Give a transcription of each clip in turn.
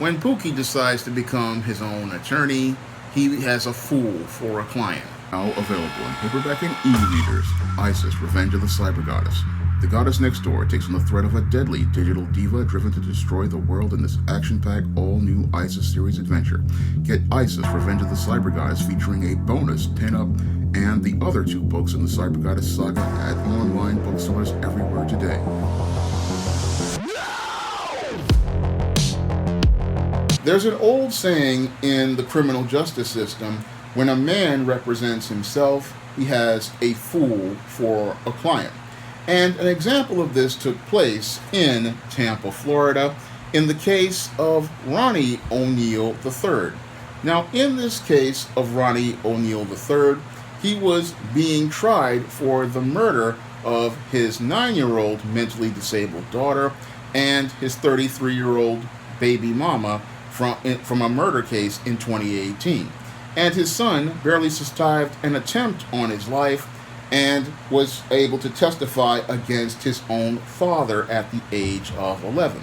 When Pookie decides to become his own attorney, he has a fool for a client. Now available in paperback and e-readers, Isis, Revenge of the Cyber Goddess. The goddess next door takes on the threat of a deadly digital diva driven to destroy the world in this action-packed, all-new Isis series adventure. Get Isis, Revenge of the Cyber Goddess featuring a bonus pin-up and the other 2 books in the Cyber Goddess saga at online booksellers everywhere today. There's an old saying in the criminal justice system: when a man represents himself, he has a fool for a client. And an example of this took place in Tampa, Florida, in the case of Ronnie ONeal III. Now, in this case of Ronnie ONeal III, he was being tried for the murder of his 9-year-old mentally disabled daughter and his 33-year-old baby mama from a murder case in 2018. And his son barely survived an attempt on his life and was able to testify against his own father at the age of 11.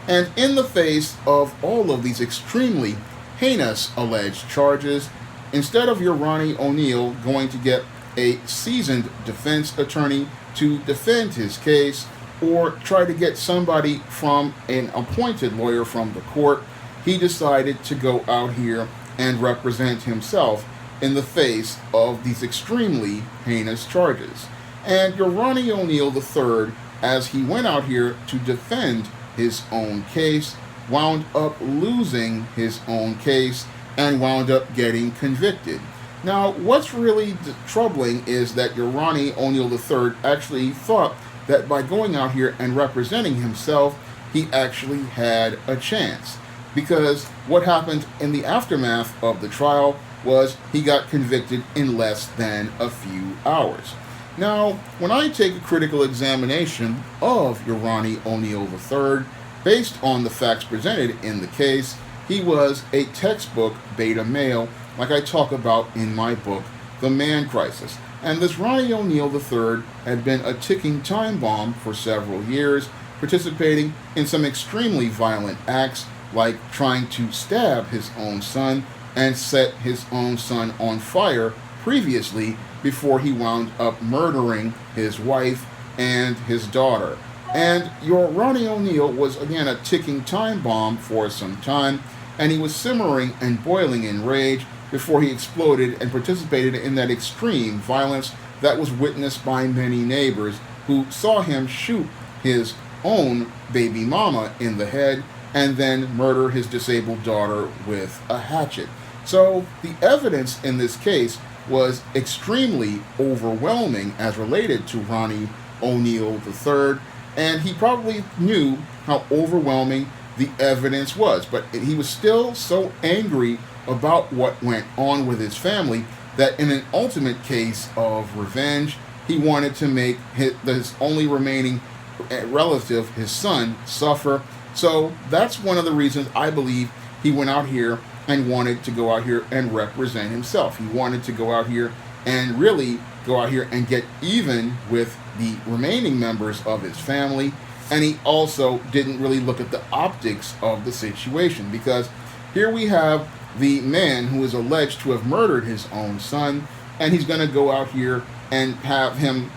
And in the face of all of these extremely heinous alleged charges, instead of your Ronnie ONeal going to get a seasoned defense attorney to defend his case or try to get somebody from an appointed lawyer from the court, he decided to go out here and represent himself in the face of these extremely heinous charges. And your Ronnie ONeal III, as he went out here to defend his own case, wound up losing his own case and wound up getting convicted. Now, what's really troubling is that your Ronnie ONeal III actually thought that by going out here and representing himself, he actually had a chance. Because what happened in the aftermath of the trial was he got convicted in less than a few hours. Now, when I take a critical examination of your Ronnie ONeal III, based on the facts presented in the case, he was a textbook beta male, like I talk about in my book, The Man Crisis. And this Ronnie ONeal III had been a ticking time bomb for several years, participating in some extremely violent acts, like trying to stab his own son and set his own son on fire previously before he wound up murdering his wife and his daughter. And your Ronnie ONeal was again a ticking time bomb for some time, and he was simmering and boiling in rage before he exploded and participated in that extreme violence that was witnessed by many neighbors who saw him shoot his own baby mama in the head and then murder his disabled daughter with a hatchet. So the evidence in this case was extremely overwhelming as related to Ronnie ONeal III, and he probably knew how overwhelming the evidence was, but he was still so angry about what went on with his family that in an ultimate case of revenge, he wanted to make his only remaining relative, his son, suffer. So that's one of the reasons I believe he went out here and wanted to go out here and represent himself. He wanted to go out here and really go out here and get even with the remaining members of his family. And he also didn't really look at the optics of the situation, because here we have the man who is alleged to have murdered his own son, and he's going to go out here and have him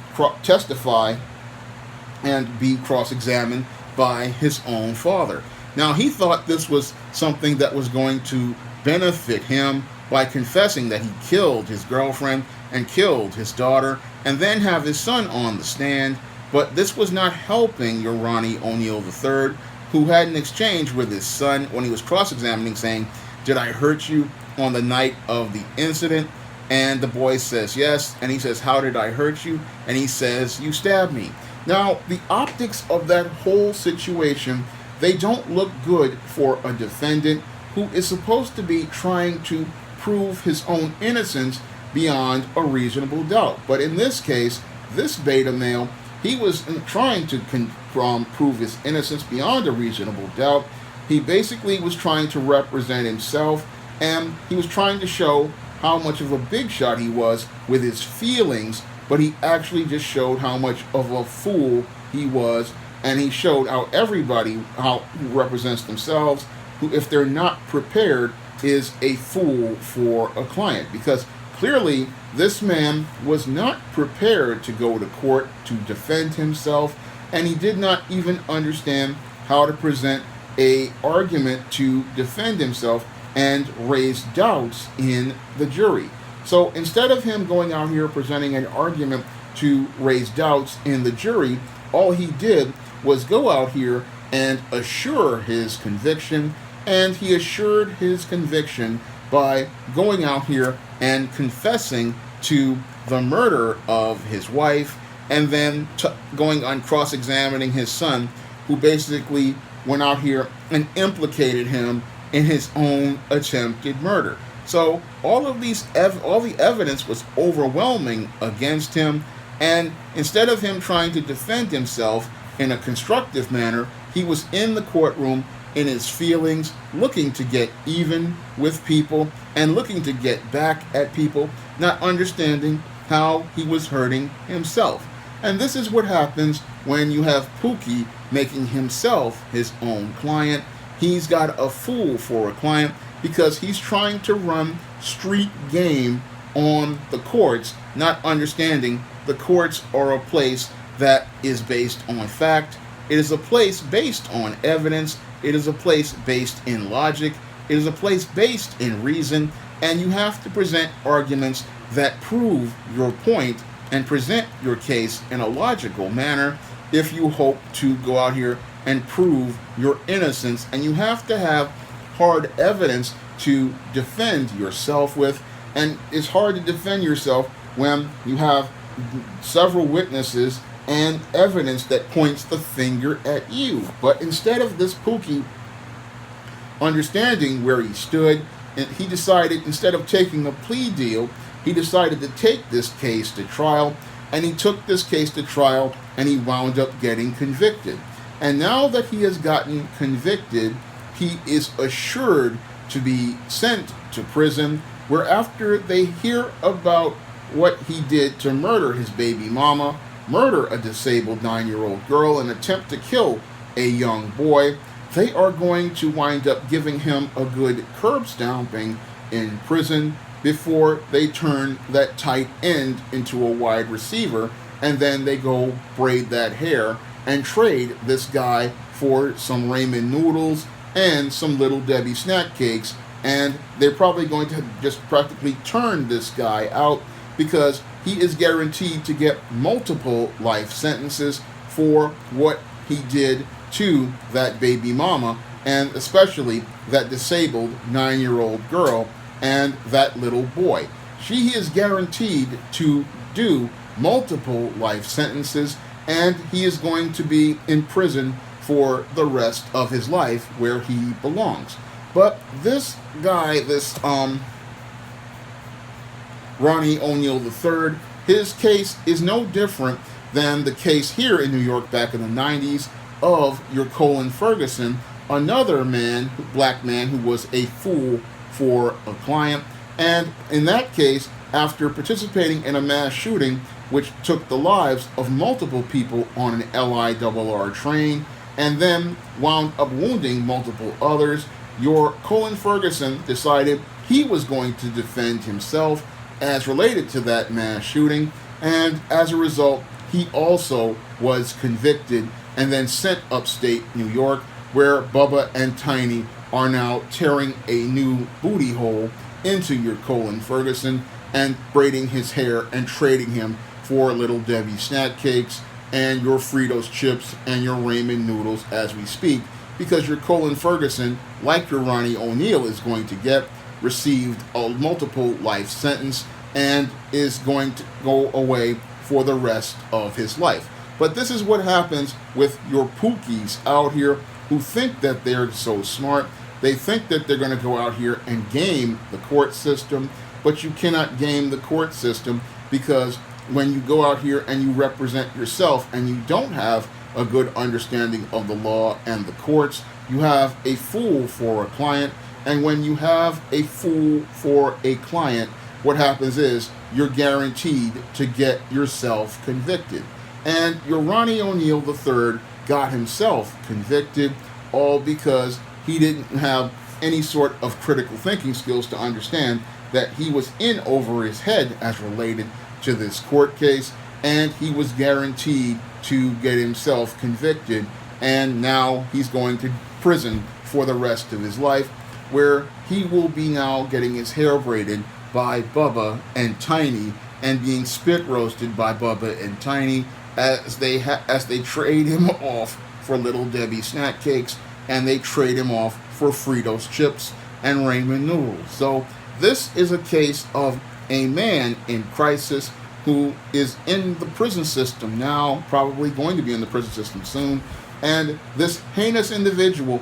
testify and be cross-examined by his own father. Now, he thought this was something that was going to benefit him by confessing that he killed his girlfriend and killed his daughter and then have his son on the stand, but this was not helping your Ronnie ONeal III, who had an exchange with his son when he was cross-examining, saying, "Did I hurt you on the night of the incident?" And the boy says yes, and he says, "How did I hurt you?" And he says, "You stabbed me." Now, the optics of that whole situation, they don't look good for a defendant who is supposed to be trying to prove his own innocence beyond a reasonable doubt. But in this case, this beta male, he was trying to prove his innocence beyond a reasonable doubt. He basically was trying to represent himself, and he was trying to show how much of a big shot he was with his feelings, but he actually just showed how much of a fool he was, and he showed how everybody, how who represents themselves, who, if they're not prepared, is a fool for a client. Because clearly this man was not prepared to go to court to defend himself, and he did not even understand how to present a argument to defend himself and raise doubts in the jury. So instead of him going out here presenting an argument to raise doubts in the jury, all he did was go out here and assure his conviction, and he assured his conviction by going out here and confessing to the murder of his wife, and then going on cross-examining his son, who basically went out here and implicated him in his own attempted murder. So all the evidence was overwhelming against him, and instead of him trying to defend himself in a constructive manner, he was in the courtroom in his feelings, looking to get even with people and looking to get back at people, not understanding how he was hurting himself. And this is what happens when you have Pookie making himself his own client. He's got a fool for a client because he's trying to run street game on the courts, not understanding the courts are a place that is based on fact. It is a place based on evidence. It is a place based in logic. It is a place based in reason. And you have to present arguments that prove your point and present your case in a logical manner if you hope to go out here and prove your innocence. And you have to have hard evidence to defend yourself with. And it's hard to defend yourself when you have several witnesses and evidence that points the finger at you. But instead of this Pookie understanding where he stood, and he decided, instead of taking a plea deal, he decided to take this case to trial, and he took this case to trial, and he wound up getting convicted. And now that he has gotten convicted, he is assured to be sent to prison, where after they hear about what he did to murder his baby mama, murder a disabled 9-year-old girl, and attempt to kill a young boy, they are going to wind up giving him a good curb stomping in prison before they turn that tight end into a wide receiver, and then they go braid that hair and trade this guy for some ramen noodles and some Little Debbie snack cakes, and they're probably going to just practically turn this guy out because he is guaranteed to get multiple life sentences for what he did to that baby mama, and especially that disabled 9-year-old girl and that little boy. He is guaranteed to do multiple life sentences, and he is going to be in prison for the rest of his life where he belongs. But this guy, Ronnie ONeal III, his case is no different than the case here in New York back in the 90s of your Colin Ferguson, another man, black man, who was a fool for a client. And in that case, after participating in a mass shooting which took the lives of multiple people on an LIRR train and then wound up wounding multiple others, your Colin Ferguson decided he was going to defend himself as related to that mass shooting, and as a result, he also was convicted and then sent upstate New York, where Bubba and Tiny are now tearing a new booty hole into your Colin Ferguson and braiding his hair and trading him for Little Debbie snack cakes and your Fritos chips and your ramen noodles as we speak, because your Colin Ferguson, like your Ronnie ONeal is going to get, received a multiple life sentence and is going to go away for the rest of his life. But this is what happens with your Pookies out here who think that they're so smart. They think that they're going to go out here and game the court system, but you cannot game the court system, because when you go out here and you represent yourself and you don't have a good understanding of the law and the courts, you have a fool for a client. And when you have a fool for a client, what happens is you're guaranteed to get yourself convicted. And your Ronnie ONeal III got himself convicted, all because he didn't have any sort of critical thinking skills to understand that he was in over his head as related to this court case, and he was guaranteed to get himself convicted, and now he's going to prison for the rest of his life, where he will be now getting his hair braided by Bubba and Tiny and being spit roasted by Bubba and Tiny as they trade him off for Little Debbie snack cakes, and they trade him off for Fritos chips and ramen noodles. So this is a case of a man in crisis who is in the prison system now, probably going to be in the prison system soon, and this heinous individual,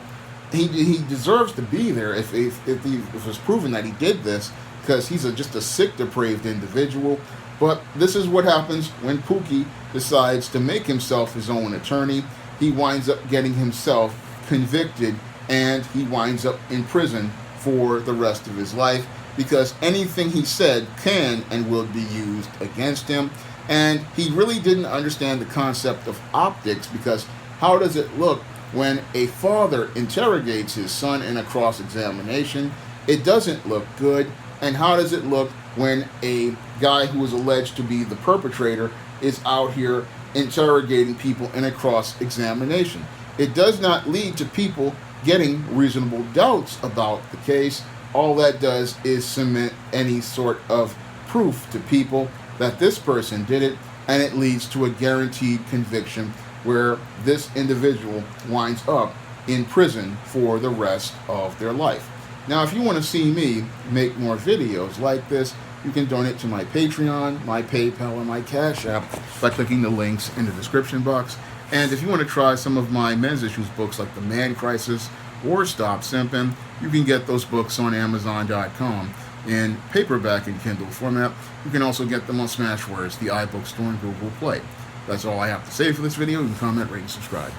he deserves to be there if it was proven that he did this, because he's just a sick, depraved individual. But this is what happens when Pookie decides to make himself his own attorney. He winds up getting himself convicted, and he winds up in prison for the rest of his life, because anything he said can and will be used against him. And he really didn't understand the concept of optics, because how does it look when a father interrogates his son in a cross-examination? It doesn't look good. And how does it look when a guy who is alleged to be the perpetrator is out here interrogating people in a cross-examination? It does not lead to people getting reasonable doubts about the case. All that does is cement any sort of proof to people that this person did it, and it leads to a guaranteed conviction where this individual winds up in prison for the rest of their life. Now, if you want to see me make more videos like this, you can donate to my Patreon, my PayPal, and my Cash App by clicking the links in the description box. And if you want to try some of my men's issues books like The Man Crisis or Stop Simpin', you can get those books on Amazon.com in paperback and Kindle format. You can also get them on Smashwords, the iBook Store, and Google Play. That's all I have to say for this video. You can comment, rate, and subscribe.